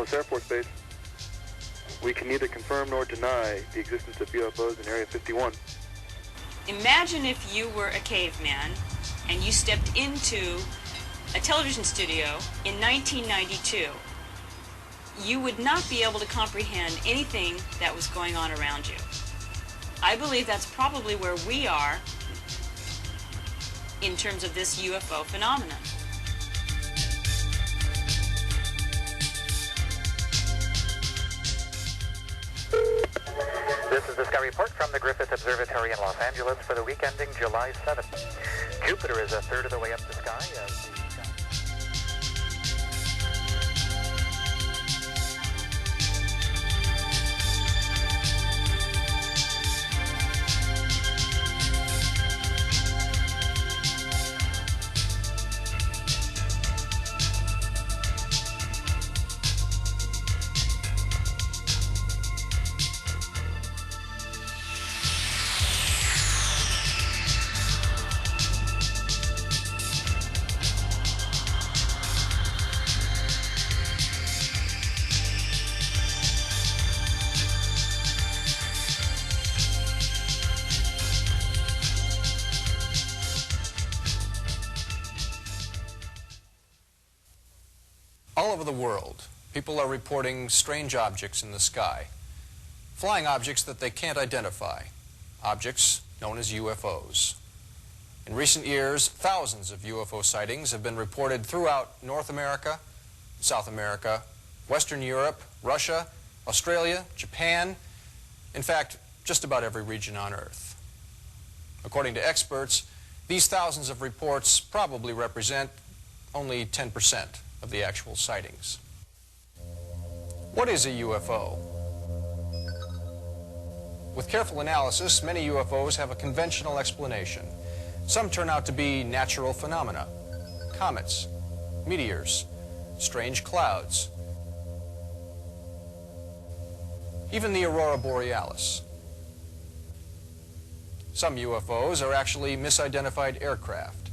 Dulles Air Force Base. We can neither confirm nor deny the existence of UFOs in Area 51. Imagine if you were a caveman and you stepped into a television studio in 1992. You would not be able to comprehend anything that was going on around you. I believe that's probably where we are in terms of this UFO phenomenon. This is the Sky Report from the Griffith Observatory in Los Angeles for the week ending July 7th. Jupiter is a third of the way up the sky as the All over the world, people are reporting strange objects in the sky. Flying objects that they can't identify. Objects known as UFOs. In recent years, thousands of UFO sightings have been reported throughout North America, South America, Western Europe, Russia, Australia, Japan, in fact, just about every region on Earth. According to experts, these thousands of reports probably represent only 10% of the actual sightings. What is a UFO? With careful analysis, many UFOs have a conventional explanation. Some turn out to be natural phenomena, comets, meteors, strange clouds, even the aurora borealis. Some UFOs are actually misidentified aircraft.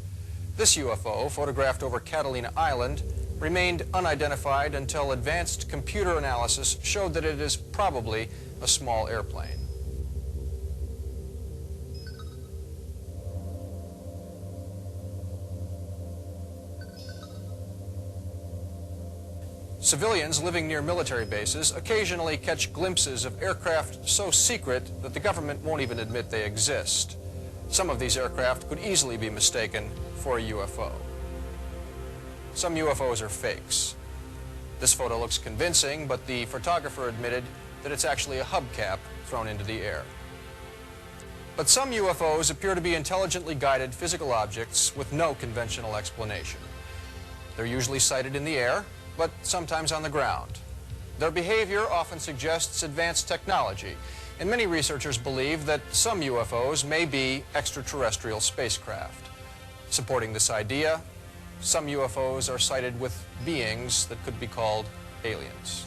This UFO, photographed over Catalina Island, remained unidentified until advanced computer analysis showed that it is probably a small airplane. Civilians living near military bases occasionally catch glimpses of aircraft so secret that the government won't even admit they exist. Some of these aircraft could easily be mistaken for a UFO. Some UFOs are fakes. This photo looks convincing, but the photographer admitted that it's actually a hubcap thrown into the air. But some UFOs appear to be intelligently guided physical objects with no conventional explanation. They're usually sighted in the air, but sometimes on the ground. Their behavior often suggests advanced technology, and many researchers believe that some UFOs may be extraterrestrial spacecraft. Supporting this idea, some UFOs are sighted with beings that could be called aliens.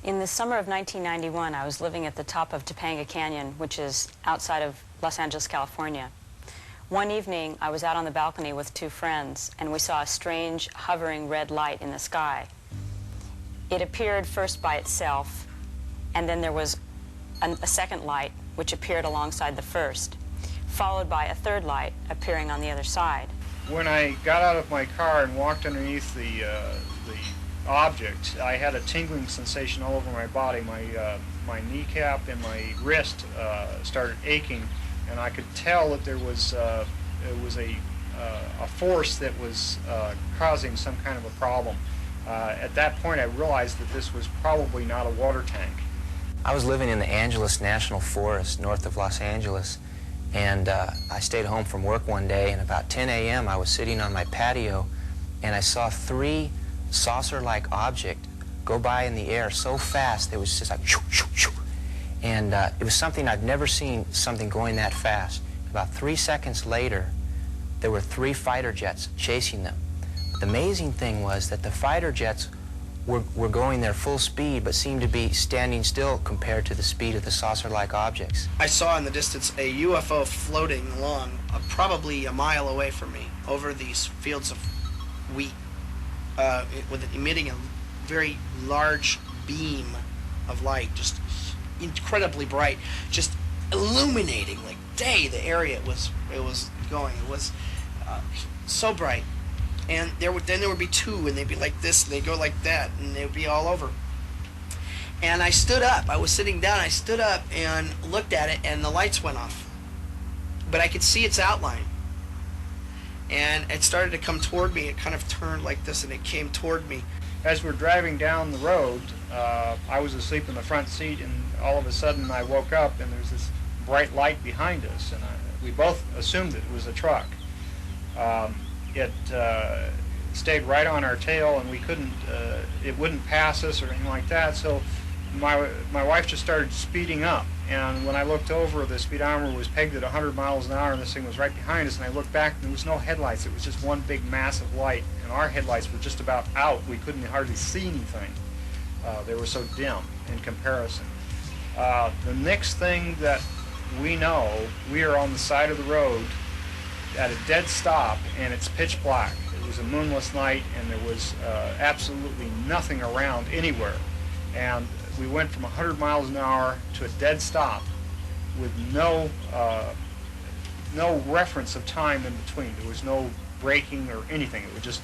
In the summer of 1991, I was living at the top of Topanga Canyon, which is outside of Los Angeles, California. One evening, I was out on the balcony with two friends, and we saw a strange, hovering red light in the sky. It appeared first by itself, and then there was a second light, which appeared alongside the first, followed by a third light appearing on the other side. When I got out of my car and walked underneath the object, I had a tingling sensation all over my body. My kneecap and my wrist started aching, and I could tell that there was a force that was causing some kind of a problem. At that point, I realized that this was probably not a water tank. I was living in the Angeles National Forest north of Los Angeles, and I stayed home from work one day, and about 10 a.m. I was sitting on my patio, and I saw three saucer-like objects go by in the air so fast, it was just like shoo, shoo, shoo. And it was something I've never seen, something going that fast. About 3 seconds later, there were three fighter jets chasing them. The amazing thing was that the fighter jets were going their full speed but seemed to be standing still compared to the speed of the saucer-like objects. I saw in the distance a UFO floating along probably a mile away from me over these fields of wheat emitting a very large beam of light, just incredibly bright, just illuminating like day the area it was going. It was so bright. And then there would be two, and they'd be like this, and they'd go like that, and they would be all over. And I stood up. I was sitting down. I stood up and looked at it, and the lights went off. But I could see its outline. And it started to come toward me. It kind of turned like this, and it came toward me. As we're driving down the road, I was asleep in the front seat, and all of a sudden I woke up, and there's this bright light behind us, and we both assumed it was a truck. It stayed right on our tail, and we couldn't, it wouldn't pass us or anything like that, so my wife just started speeding up, and when I looked over, the speedometer was pegged at 100 miles an hour, and this thing was right behind us, and I looked back, and there was no headlights. It was just one big mass of light, and our headlights were just about out. We couldn't hardly see anything. They were so dim in comparison. The next thing that we know, we are on the side of the road at a dead stop, and it's pitch black. It was a moonless night, and there was absolutely nothing around anywhere. And we went from 100 miles an hour to a dead stop with no reference of time in between. There was no braking or anything. It was just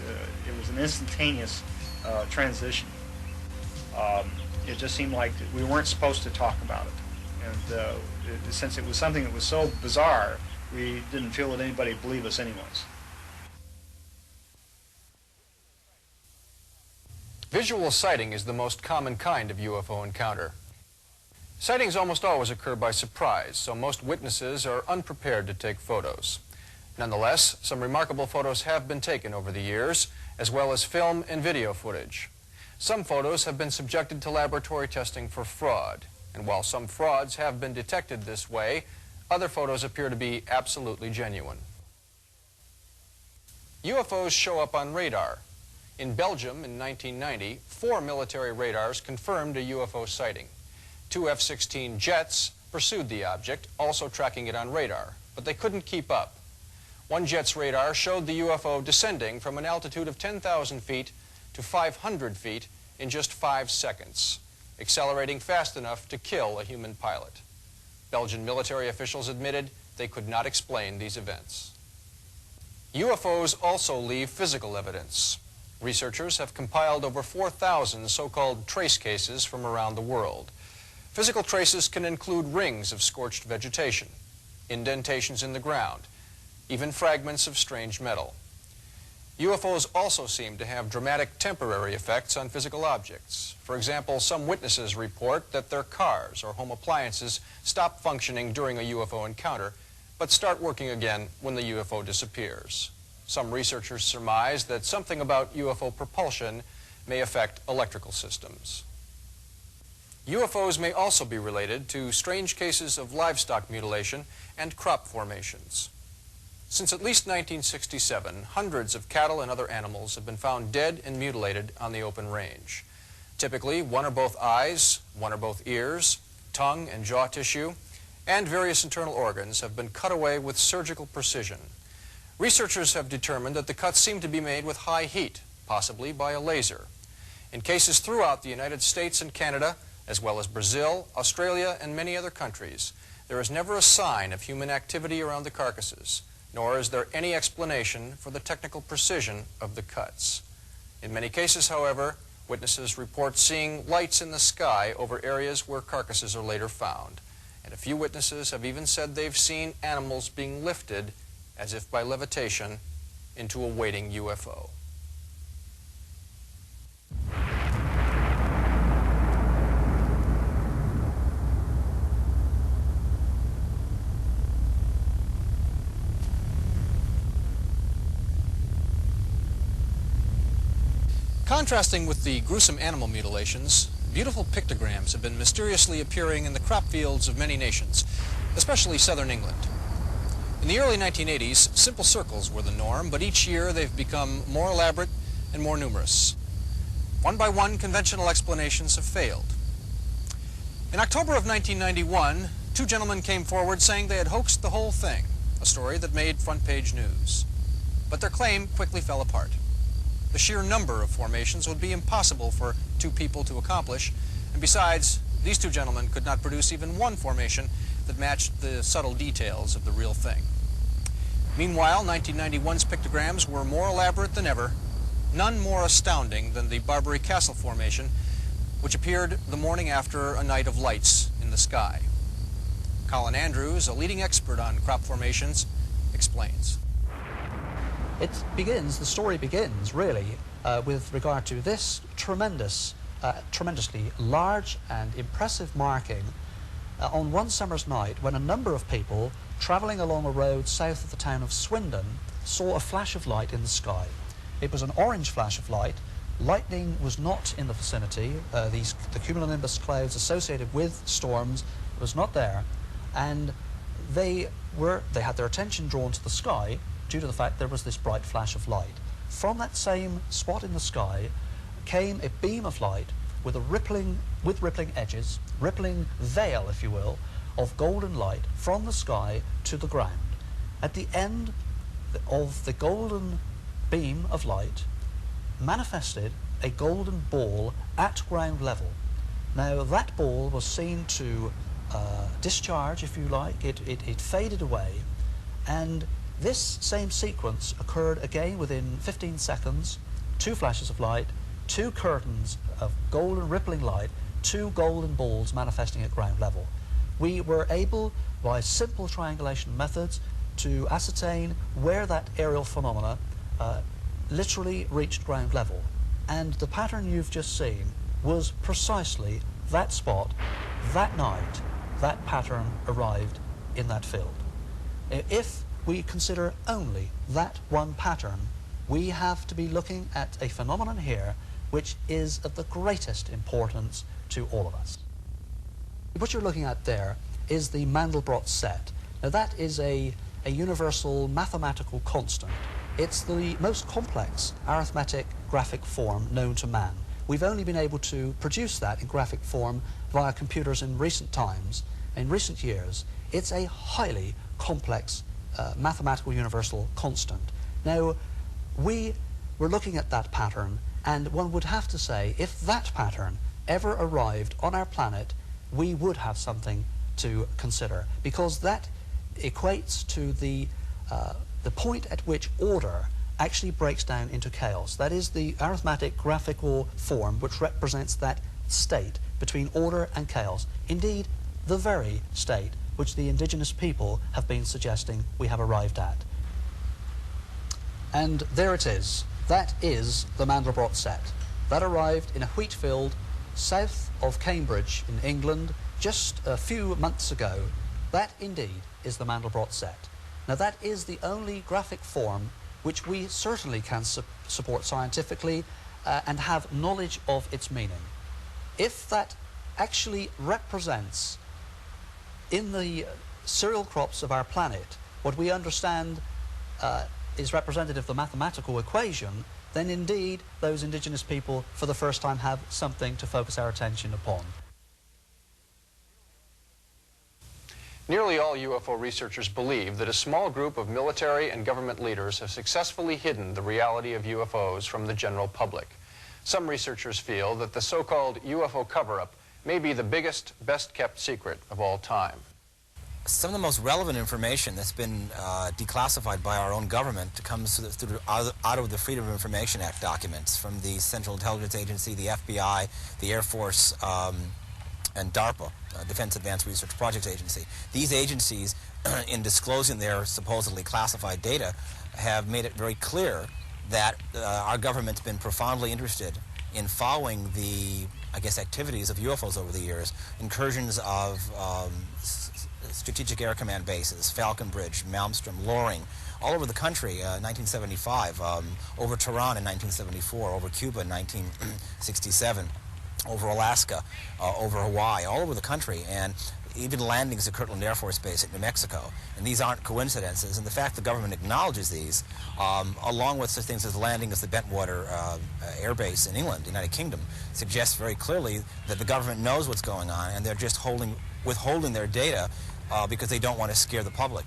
it was an instantaneous transition. It just seemed like we weren't supposed to talk about it. And since it was something that was so bizarre, we didn't feel that anybody would believe us anyways. Visual sighting is the most common kind of UFO encounter. Sightings almost always occur by surprise, so most witnesses are unprepared to take photos. Nonetheless, some remarkable photos have been taken over the years, as well as film and video footage. Some photos have been subjected to laboratory testing for fraud, and while some frauds have been detected this way, other photos appear to be absolutely genuine. UFOs show up on radar. In Belgium in 1990, 4 military radars confirmed a UFO sighting. 2 F-16 jets pursued the object, also tracking it on radar, but they couldn't keep up. One jet's radar showed the UFO descending from an altitude of 10,000 feet to 500 feet in just 5 seconds, accelerating fast enough to kill a human pilot. Belgian military officials admitted they could not explain these events. UFOs also leave physical evidence. Researchers have compiled over 4,000 so-called trace cases from around the world. Physical traces can include rings of scorched vegetation, indentations in the ground, even fragments of strange metal. UFOs also seem to have dramatic temporary effects on physical objects. For example, some witnesses report that their cars or home appliances stop functioning during a UFO encounter, but start working again when the UFO disappears. Some researchers surmise that something about UFO propulsion may affect electrical systems. UFOs may also be related to strange cases of livestock mutilation and crop formations. Since at least 1967, hundreds of cattle and other animals have been found dead and mutilated on the open range. Typically, one or both eyes, one or both ears, tongue and jaw tissue, and various internal organs have been cut away with surgical precision. Researchers have determined that the cuts seem to be made with high heat, possibly by a laser. In cases throughout the United States and Canada, as well as Brazil, Australia, and many other countries, there is never a sign of human activity around the carcasses, nor is there any explanation for the technical precision of the cuts. In many cases, however, witnesses report seeing lights in the sky over areas where carcasses are later found, and a few witnesses have even said they've seen animals being lifted, as if by levitation, into a waiting UFO. Contrasting with the gruesome animal mutilations, beautiful pictograms have been mysteriously appearing in the crop fields of many nations, especially southern England. In the early 1980s, simple circles were the norm, but each year they've become more elaborate and more numerous. One by one, conventional explanations have failed. In October of 1991, two gentlemen came forward saying they had hoaxed the whole thing, a story that made front-page news. But their claim quickly fell apart. The sheer number of formations would be impossible for two people to accomplish, and besides, these two gentlemen could not produce even one formation that matched the subtle details of the real thing. Meanwhile, 1991's pictograms were more elaborate than ever, none more astounding than the Barbary Castle formation, which appeared the morning after a night of lights in the sky. Colin Andrews, a leading expert on crop formations, explains. The story begins really with regard to this tremendously large and impressive marking on one summer's night when a number of people travelling along a road south of the town of Swindon saw a flash of light in the sky. It was an orange flash of light. Lightning was not in the vicinity. The cumulonimbus clouds associated with storms was not there, and they had their attention drawn to the sky due to the fact there was this bright flash of light. From that same spot in the sky came a beam of light with rippling edges, rippling veil, if you will, of golden light from the sky to the ground. At the end of the golden beam of light manifested a golden ball at ground level. Now that ball was seen to discharge, if you like. It faded away, and this same sequence occurred again within 15 seconds, two flashes of light, two curtains of golden rippling light, two golden balls manifesting at ground level. We were able, by simple triangulation methods, to ascertain where that aerial phenomena literally reached ground level. And the pattern you've just seen was precisely that spot, that night, that pattern arrived in that field. If we consider only that one pattern, we have to be looking at a phenomenon here which is of the greatest importance to all of us. What you're looking at there is the Mandelbrot set. Now that is a universal mathematical constant. It's the most complex arithmetic graphic form known to man. We've only been able to produce that in graphic form via computers in recent times, in recent years. It's a highly complex mathematical universal constant. Now, we were looking at that pattern, and one would have to say, if that pattern ever arrived on our planet, we would have something to consider, because that equates to the point at which order actually breaks down into chaos. That is the arithmetic graphical form which represents that state between order and chaos. Indeed, the very state which the indigenous people have been suggesting we have arrived at. And there it is. That is the Mandelbrot set. That arrived in a wheat field south of Cambridge in England just a few months ago. That indeed is the Mandelbrot set. Now that is the only graphic form which we certainly can support scientifically and have knowledge of its meaning. If that actually represents in the cereal crops of our planet what we understand is representative of the mathematical equation, then indeed those indigenous people for the first time have something to focus our attention upon. Nearly all UFO researchers believe that a small group of military and government leaders have successfully hidden the reality of UFOs from the general public. Some researchers feel that the so-called UFO cover-up may be the biggest, best-kept secret of all time. Some of the most relevant information that's been declassified by our own government comes out of the Freedom of Information Act documents from the Central Intelligence Agency, the FBI, the Air Force, and DARPA, Defense Advanced Research Projects Agency. These agencies, in disclosing their supposedly classified data, have made it very clear that our government's been profoundly interested in following the, I guess, activities of UFOs over the years, incursions of Strategic Air Command bases, Falcon Bridge, Malmstrom, Loring, all over the country, 1975, over Tehran in 1974, over Cuba in 1967, over Alaska, over Hawaii, all over the country. And even landings at Kirtland Air Force Base at New Mexico. And these aren't coincidences. And the fact the government acknowledges these, along with such things as landing as the Bentwater Air Base in England, United Kingdom, suggests very clearly that the government knows what's going on, and they're just withholding their data because they don't want to scare the public.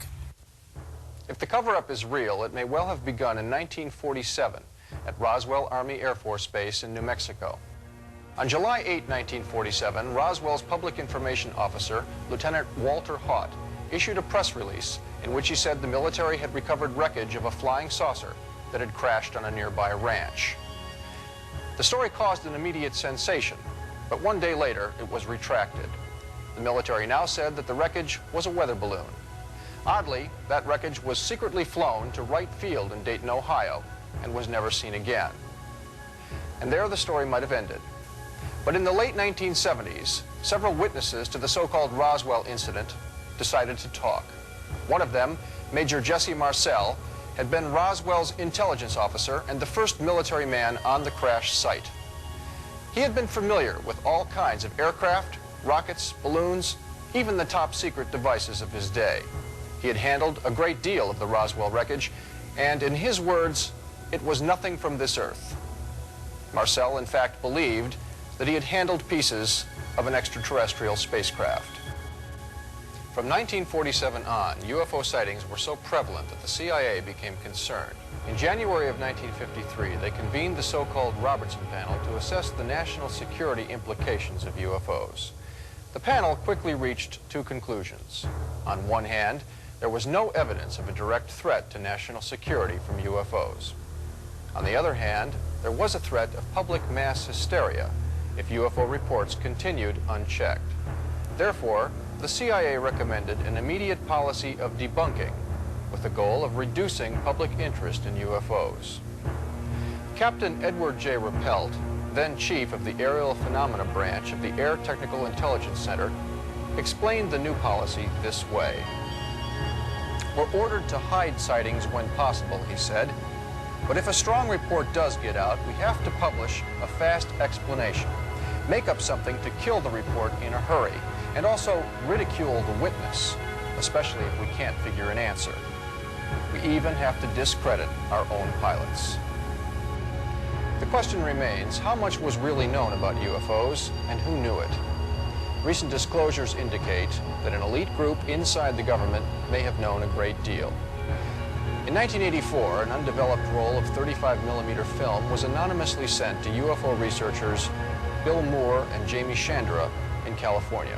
If the cover-up is real, it may well have begun in 1947 at Roswell Army Air Force Base in New Mexico. On July 8, 1947, Roswell's public information officer, Lieutenant Walter Haut, issued a press release in which he said the military had recovered wreckage of a flying saucer that had crashed on a nearby ranch. The story caused an immediate sensation, but one day later it was retracted. The military now said that the wreckage was a weather balloon. Oddly, that wreckage was secretly flown to Wright Field in Dayton, Ohio, and was never seen again. And there the story might have ended. But in the late 1970s, several witnesses to the so-called Roswell incident decided to talk. One of them, Major Jesse Marcel, had been Roswell's intelligence officer and the first military man on the crash site. He had been familiar with all kinds of aircraft, rockets, balloons, even the top-secret devices of his day. He had handled a great deal of the Roswell wreckage, and in his words, it was nothing from this earth. Marcel, in fact, believed that he had handled pieces of an extraterrestrial spacecraft. From 1947 on, UFO sightings were so prevalent that the CIA became concerned. In January of 1953, they convened the so-called Robertson Panel to assess the national security implications of UFOs. The panel quickly reached two conclusions. On one hand, there was no evidence of a direct threat to national security from UFOs. On the other hand, there was a threat of public mass hysteria if UFO reports continued unchecked. Therefore, the CIA recommended an immediate policy of debunking with the goal of reducing public interest in UFOs. Captain Edward J. Rappelt, then chief of the Aerial Phenomena Branch of the Air Technical Intelligence Center, explained the new policy this way. "We're ordered to hide sightings when possible," he said. "But if a strong report does get out, we have to publish a fast explanation, make up something to kill the report in a hurry, and also ridicule the witness, especially if we can't figure an answer. We even have to discredit our own pilots." The question remains, how much was really known about UFOs and who knew it? Recent disclosures indicate that an elite group inside the government may have known a great deal. In 1984, an undeveloped roll of 35mm film was anonymously sent to UFO researchers Bill Moore and Jamie Chandra in California.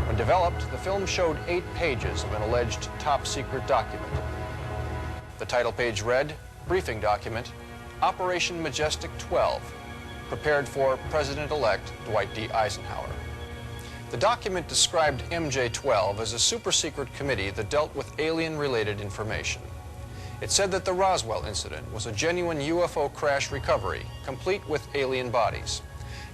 When developed, the film showed 8 pages of an alleged top-secret document. The title page read, "Briefing Document, Operation Majestic 12, prepared for President-elect Dwight D. Eisenhower." The document described MJ-12 as a super-secret committee that dealt with alien-related information. It said that the Roswell incident was a genuine UFO crash recovery, complete with alien bodies.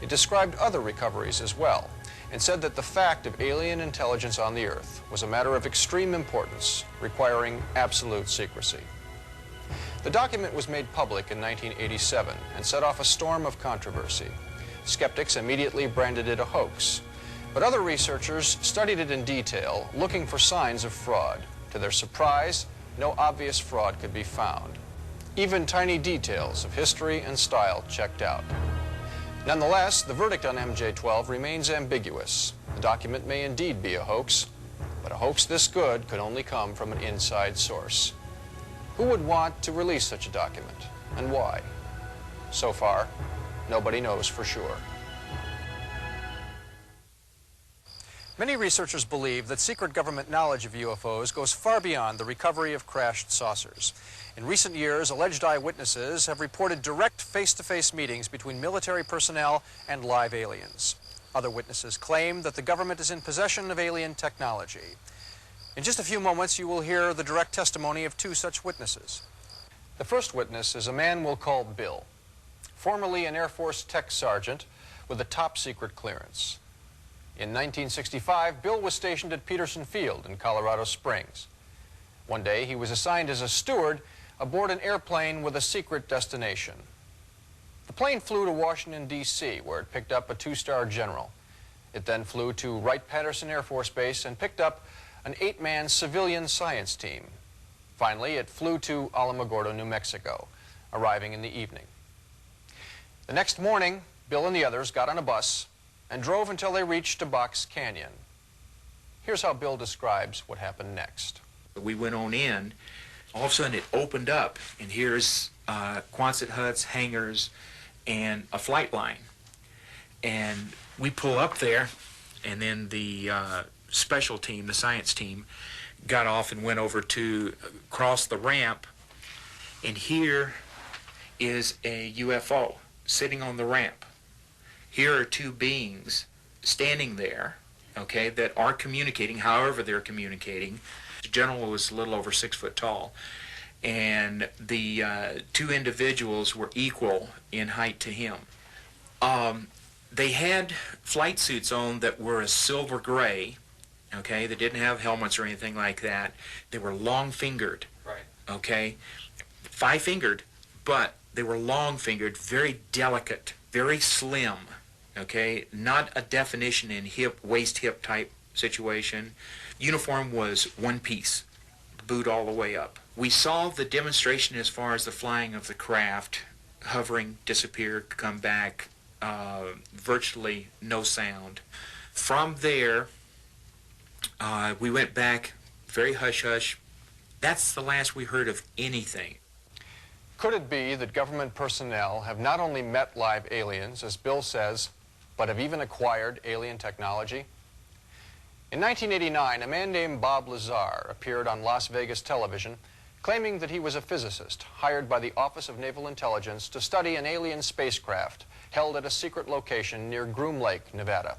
It described other recoveries as well, and said that the fact of alien intelligence on the Earth was a matter of extreme importance, requiring absolute secrecy. The document was made public in 1987 and set off a storm of controversy. Skeptics immediately branded it a hoax, but other researchers studied it in detail, looking for signs of fraud. To their surprise, no obvious fraud could be found. Even tiny details of history and style checked out. Nonetheless, the verdict on MJ-12 remains ambiguous. The document may indeed be a hoax, but a hoax this good could only come from an inside source. Who would want to release such a document, and why? So far, nobody knows for sure. Many researchers believe that secret government knowledge of UFOs goes far beyond the recovery of crashed saucers. In recent years, alleged eyewitnesses have reported direct face-to-face meetings between military personnel and live aliens. Other witnesses claim that the government is in possession of alien technology. In just a few moments, you will hear the direct testimony of 2 such witnesses. The first witness is a man we'll call Bill, formerly an Air Force tech sergeant with a top-secret clearance. In 1965, Bill was stationed at Peterson Field in Colorado Springs. One day, he was assigned as a steward aboard an airplane with a secret destination. The plane flew to Washington, D.C., where it picked up a 2-star general. It then flew to Wright-Patterson Air Force Base and picked up an 8-man civilian science team. Finally, it flew to Alamogordo, New Mexico, arriving in the evening. The next morning, Bill and the others got on a bus and drove until they reached a box canyon. Here's how Bill describes what happened next. We went on in. All of a sudden, it opened up, and here's Quonset huts, hangars, and a flight line. And we pull up there, and then the special team, the science team, got off and went over to cross the ramp, and here is a UFO sitting on the ramp. Here are two beings standing there, okay, that are communicating, however they're communicating. The general was a little over 6 foot tall, and the two individuals were equal in height to him. They had flight suits on that were a silver gray, okay? They didn't have helmets or anything like that. They were long-fingered, right? Okay? 5-fingered, but they were long-fingered, very delicate, very slim, okay? Not a definition in hip, waist-hip type situation. Uniform was one piece, boot all the way up. We saw the demonstration as far as the flying of the craft, hovering, disappeared, come back, virtually no sound. From there, we went back, very hush-hush. That's the last we heard of anything. Could it be that government personnel have not only met live aliens, as Bill says, but have even acquired alien technology? In 1989, a man named Bob Lazar appeared on Las Vegas television claiming that he was a physicist hired by the Office of Naval Intelligence to study an alien spacecraft held at a secret location near Groom Lake, Nevada.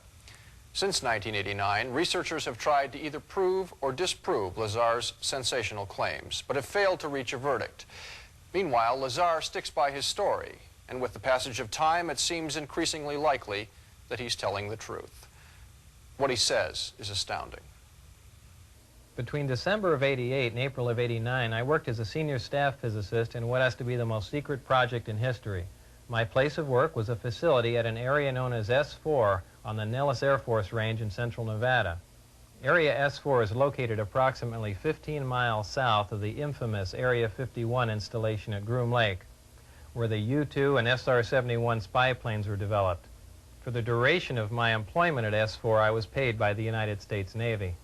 Since 1989, researchers have tried to either prove or disprove Lazar's sensational claims, but have failed to reach a verdict. Meanwhile, Lazar sticks by his story, and with the passage of time, it seems increasingly likely that he's telling the truth. What he says is astounding. Between December of '88 and April of '89, I worked as a senior staff physicist in what has to be the most secret project in history. My place of work was a facility at an area known as S4 on the Nellis Air Force Range in central Nevada. Area S4 is located approximately 15 miles south of the infamous Area 51 installation at Groom Lake, where the U-2 and SR-71 spy planes were developed. For the duration of my employment at S4, I was paid by the United States Navy.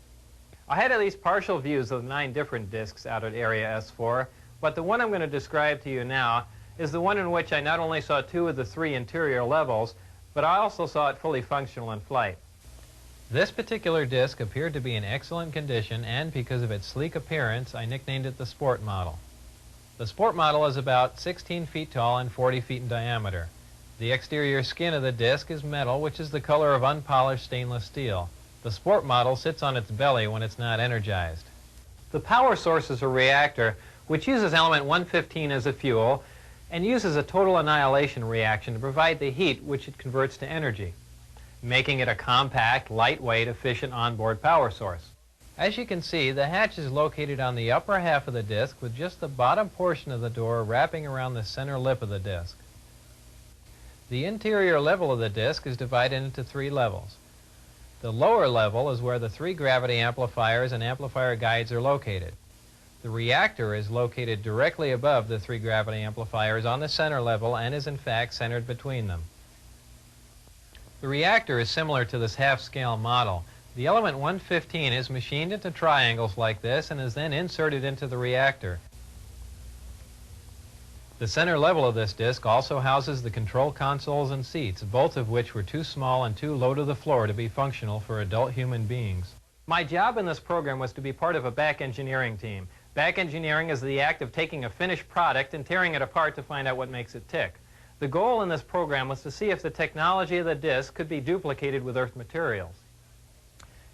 I had at least partial views of 9 different discs out at Area S4, but the one I'm going to describe to you now is the one in which I not only saw 2 of the 3 interior levels, but I also saw it fully functional in flight. This particular disc appeared to be in excellent condition, and because of its sleek appearance, I nicknamed it the Sport Model. The Sport Model is about 16 feet tall and 40 feet in diameter. The exterior skin of the disc is metal, which is the color of unpolished stainless steel. The Sport Model sits on its belly when it's not energized. The power source is a reactor, which uses element 115 as a fuel, and uses a total annihilation reaction to provide the heat which it converts to energy, making it a compact, lightweight, efficient onboard power source. As you can see, the hatch is located on the upper half of the disc with just the bottom portion of the door wrapping around the center lip of the disc. The interior level of the disc is divided into 3 levels. The lower level is where the 3 gravity amplifiers and amplifier guides are located. The reactor is located directly above the 3 gravity amplifiers on the center level and is in fact centered between them. The reactor is similar to this half-scale model. The element 115 is machined into triangles like this and is then inserted into the reactor. The center level of this disc also houses the control consoles and seats, both of which were too small and too low to the floor to be functional for adult human beings. My job in this program was to be part of a back engineering team. Back engineering is the act of taking a finished product and tearing it apart to find out what makes it tick. The goal in this program was to see if the technology of the disc could be duplicated with Earth materials.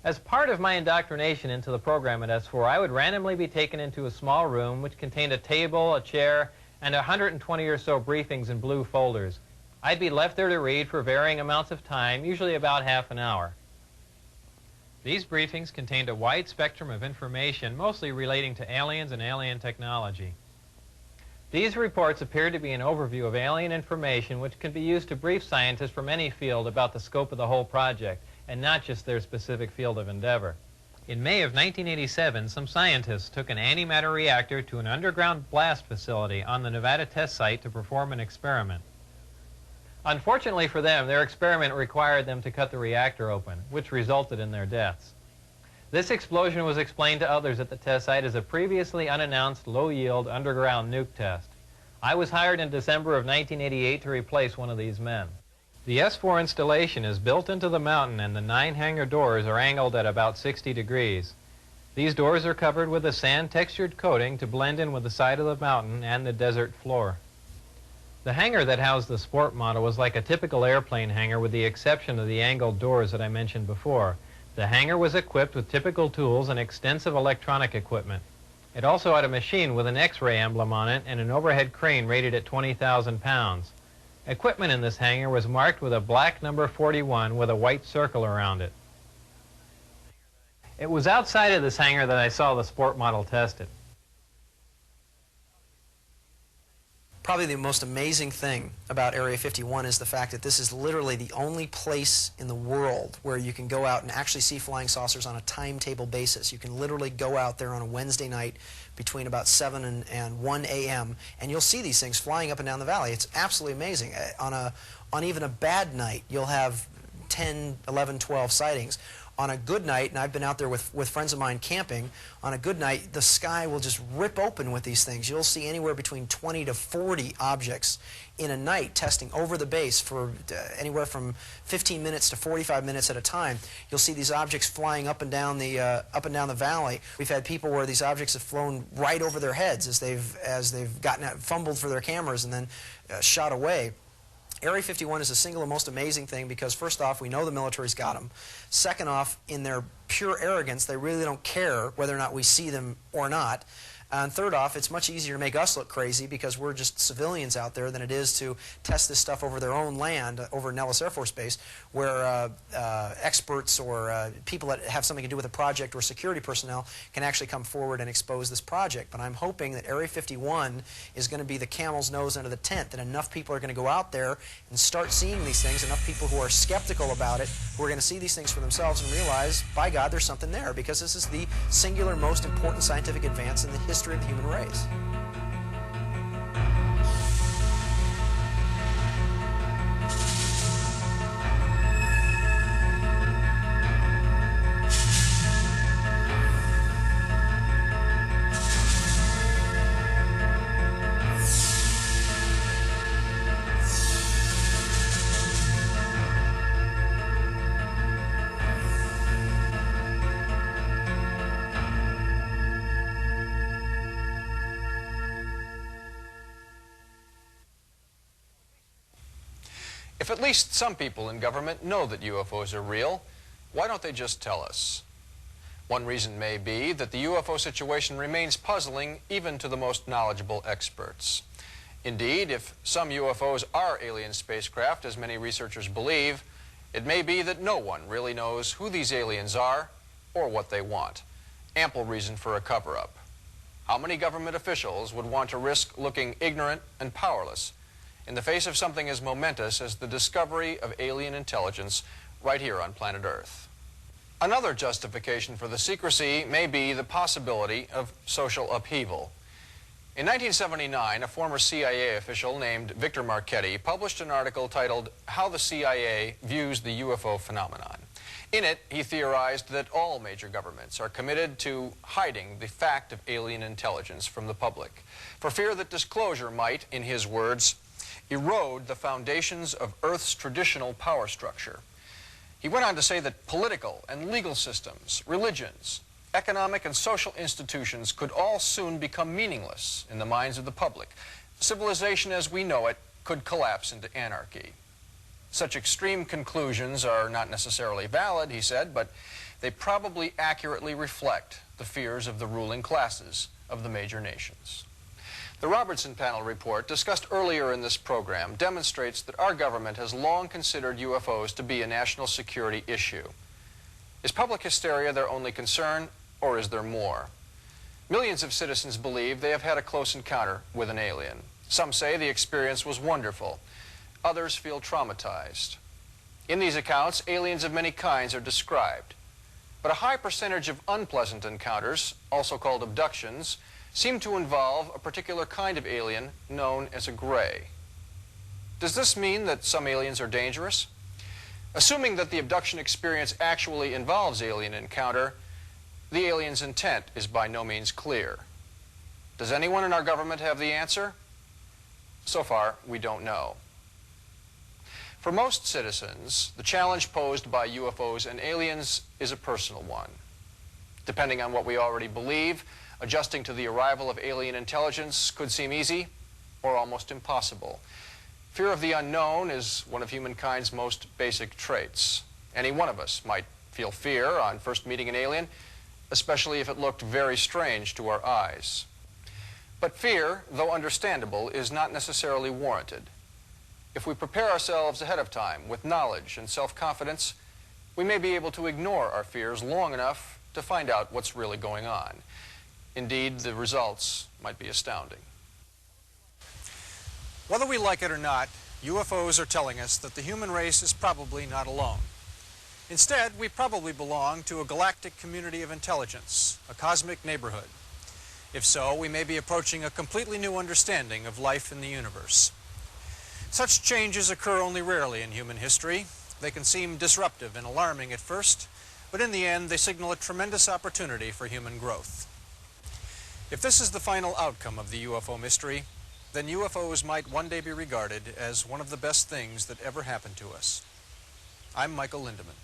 As part of my indoctrination into the program at S4, I would randomly be taken into a small room which contained a table, a chair, and 120 or so briefings in blue folders. I'd be left there to read for varying amounts of time, usually about half an hour. These briefings contained a wide spectrum of information, mostly relating to aliens and alien technology. These reports appeared to be an overview of alien information which can be used to brief scientists from any field about the scope of the whole project. and not just their specific field of endeavor. In May of 1987, some scientists took an antimatter reactor to an underground blast facility on the Nevada test site to perform an experiment. Unfortunately for them, their experiment required them to cut the reactor open, which resulted in their deaths. This explosion was explained to others at the test site as a previously unannounced low-yield underground nuke test. I was hired in December of 1988 to replace one of these men. The S4 installation is built into the mountain, and the 9 hangar doors are angled at about 60 degrees. These doors are covered with a sand-textured coating to blend in with the side of the mountain and the desert floor. The hangar that housed the sport model was like a typical airplane hangar with the exception of the angled doors that I mentioned before. The hangar was equipped with typical tools and extensive electronic equipment. It also had a machine with an X-ray emblem on it and an overhead crane rated at 20,000 pounds. Equipment in this hangar was marked with a black number 41 with a white circle around it. It was outside of this hangar that I saw the sport model tested. Probably the most amazing thing about Area 51 is the fact that this is literally the only place in the world where you can go out and actually see flying saucers on a timetable basis. You can literally go out there on a Wednesday night between about 7 and 1 a.m. and you'll see these things flying up and down the valley. It's absolutely amazing. On even a bad night, you'll have 10, 11, 12 sightings. On a good night, and I've been out there with friends of mine camping, on a good night, the sky will just rip open with these things. You'll see anywhere between 20 to 40 objects in a night testing over the base for anywhere from 15 minutes to 45 minutes at a time. You'll see these objects flying up and down the valley. We've had people where these objects have flown right over their heads as they've gotten fumbled for their cameras and then shot away. Area 51 is the single most amazing thing because, first off, we know the military's got them. Second off, in their pure arrogance, they really don't care whether or not we see them or not. And third off, it's much easier to make us look crazy because we're just civilians out there than it is to test this stuff over their own land, over Nellis Air Force Base, where experts or people that have something to do with a project or security personnel can actually come forward and expose this project. But I'm hoping that Area 51 is going to be the camel's nose under the tent, that enough people are going to go out there and start seeing these things, enough people who are skeptical about it, who are going to see these things for themselves and realize, by God, there's something there, because this is the singular most important scientific advance in the history of the human race. If at least some people in government know that UFOs are real, why don't they just tell us? One reason may be that the UFO situation remains puzzling even to the most knowledgeable experts. Indeed, if some UFOs are alien spacecraft, as many researchers believe, it may be that no one really knows who these aliens are or what they want. Ample reason for a cover-up. How many government officials would want to risk looking ignorant and powerless in the face of something as momentous as the discovery of alien intelligence right here on planet Earth? Another justification for the secrecy may be the possibility of social upheaval. In 1979, a former CIA official named Victor Marchetti published an article titled "How the CIA Views the UFO Phenomenon." In it, he theorized that all major governments are committed to hiding the fact of alien intelligence from the public, for fear that disclosure might, in his words, erode the foundations of Earth's traditional power structure. He went on to say that political and legal systems, religions, economic and social institutions could all soon become meaningless in the minds of the public. Civilization as we know it could collapse into anarchy. Such extreme conclusions are not necessarily valid, he said, but they probably accurately reflect the fears of the ruling classes of the major nations. The Robertson panel report, discussed earlier in this program, demonstrates that our government has long considered UFOs to be a national security issue. Is public hysteria their only concern, or is there more? Millions of citizens believe they have had a close encounter with an alien. Some say the experience was wonderful. Others feel traumatized. In these accounts, aliens of many kinds are described, but a high percentage of unpleasant encounters, also called abductions, seem to involve a particular kind of alien known as a gray. Does this mean that some aliens are dangerous? Assuming that the abduction experience actually involves alien encounter, the alien's intent is by no means clear. Does anyone in our government have the answer? So far, we don't know. For most citizens, the challenge posed by UFOs and aliens is a personal one. Depending on what we already believe, adjusting to the arrival of alien intelligence could seem easy or almost impossible. Fear of the unknown is one of humankind's most basic traits. Any one of us might feel fear on first meeting an alien, especially if it looked very strange to our eyes. But fear, though understandable, is not necessarily warranted. If we prepare ourselves ahead of time with knowledge and self-confidence, we may be able to ignore our fears long enough to find out what's really going on. Indeed, the results might be astounding. Whether we like it or not, UFOs are telling us that the human race is probably not alone. Instead, we probably belong to a galactic community of intelligence, a cosmic neighborhood. If so, we may be approaching a completely new understanding of life in the universe. Such changes occur only rarely in human history. They can seem disruptive and alarming at first, but in the end, they signal a tremendous opportunity for human growth. If this is the final outcome of the UFO mystery, then UFOs might one day be regarded as one of the best things that ever happened to us. I'm Michael Lindemann.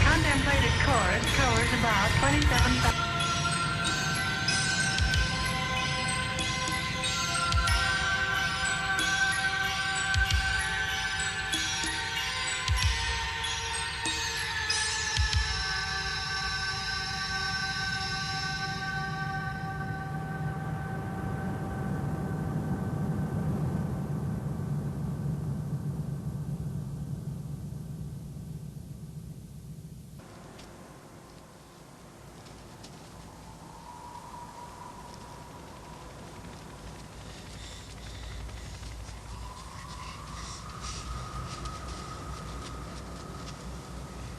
Contemplated course covers about 27,000